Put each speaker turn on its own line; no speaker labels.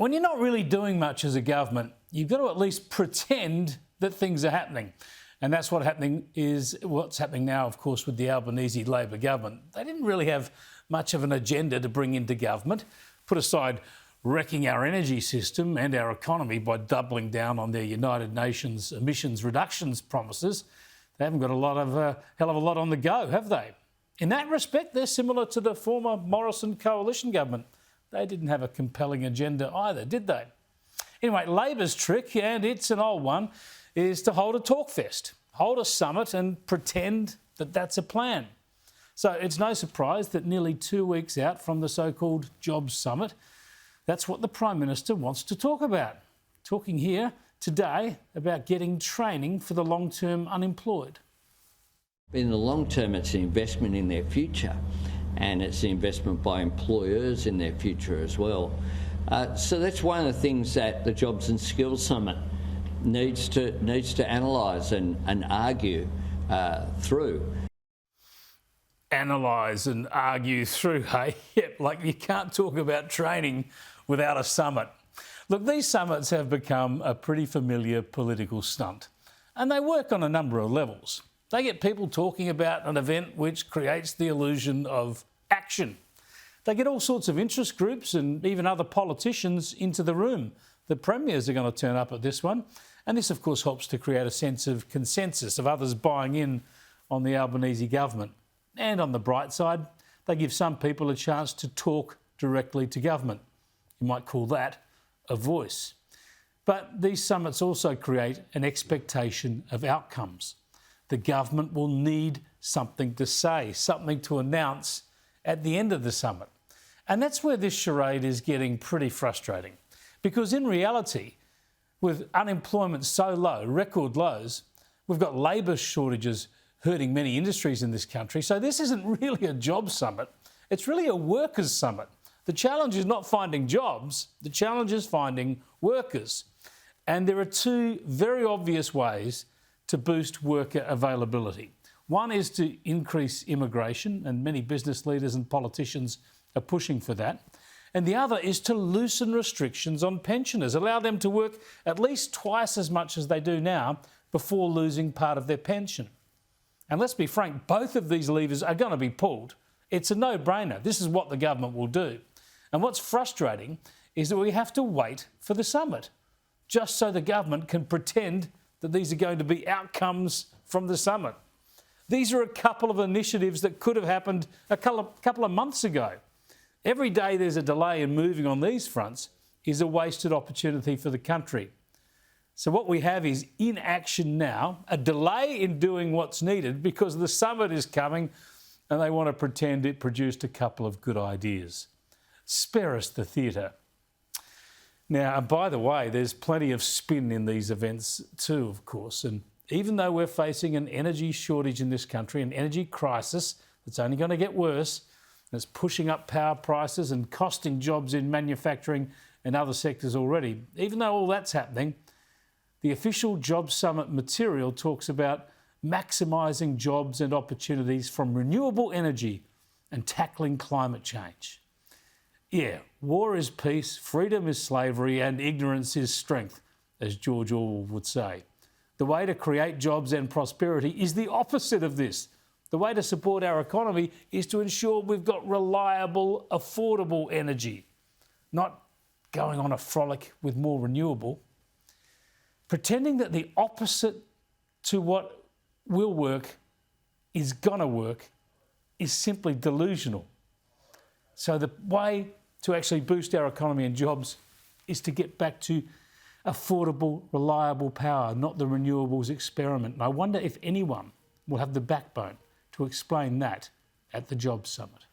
When you're not really doing much as a government, you've got to at least pretend that things are happening. And that's what's happening now, of course, with the Albanese Labor government. They didn't really have much of an agenda to bring into government, put aside wrecking our energy system and our economy by doubling down on their United Nations emissions reductions promises. They haven't got a hell of a lot on the go, have they? In that respect, they're similar to the former Morrison coalition government. They didn't have a compelling agenda either, did they? Anyway, Labor's trick, and it's an old one, is to hold a talk fest, hold a summit and pretend that that's a plan. So it's no surprise that nearly 2 weeks out from the so-called Jobs Summit, that's what the Prime Minister wants to talk about. Talking here today about getting training for the long-term unemployed.
In the long term, it's an investment in their future, and it's an investment by employers in their future as well. So that's one of the things that the Jobs and Skills Summit needs to analyse and argue through.
Analyse and argue through, hey? Yep, like you can't talk about training without a summit. Look, these summits have become a pretty familiar political stunt, and they work on a number of levels. They get people talking about an event which creates the illusion of action. They get all sorts of interest groups and even other politicians into the room. The premiers are going to turn up at this one, and this, of course, helps to create a sense of consensus, of others buying in on the Albanese government. And on the bright side, they give some people a chance to talk directly to government. You might call that a voice. But these summits also create an expectation of outcomes. The government will need something to say, something to announce at the end of the summit. And that's where this charade is getting pretty frustrating. Because in reality, with unemployment so low, record lows, we've got labour shortages hurting many industries in this country. So this isn't really a jobs summit. It's really a workers' summit. The challenge is not finding jobs. The challenge is finding workers. And there are two very obvious ways to boost worker availability. One is to increase immigration, and many business leaders and politicians are pushing for that. And the other is to loosen restrictions on pensioners, allow them to work at least twice as much as they do now before losing part of their pension. And let's be frank, both of these levers are going to be pulled. It's a no-brainer. This is what the government will do. And what's frustrating is that we have to wait for the summit, just so the government can pretend that these are going to be outcomes from the summit. These are a couple of initiatives that could have happened a couple of months ago. Every day there's a delay in moving on these fronts is a wasted opportunity for the country. So what we have is inaction now, a delay in doing what's needed because the summit is coming and they want to pretend it produced a couple of good ideas. Spare us the theatre. Now, by the way, there's plenty of spin in these events too, of course. And even though we're facing an energy shortage in this country, an energy crisis that's only going to get worse, and it's pushing up power prices and costing jobs in manufacturing and other sectors already, even though all that's happening, the official Jobs Summit material talks about maximising jobs and opportunities from renewable energy and tackling climate change. Yeah, war is peace, freedom is slavery, and ignorance is strength, as George Orwell would say. The way to create jobs and prosperity is the opposite of this. The way to support our economy is to ensure we've got reliable, affordable energy, not going on a frolic with more renewable. Pretending that the opposite to what will work is gonna work is simply delusional. So the way to actually boost our economy and jobs is to get back to affordable, reliable power, not the renewables experiment. And I wonder if anyone will have the backbone to explain that at the Jobs Summit.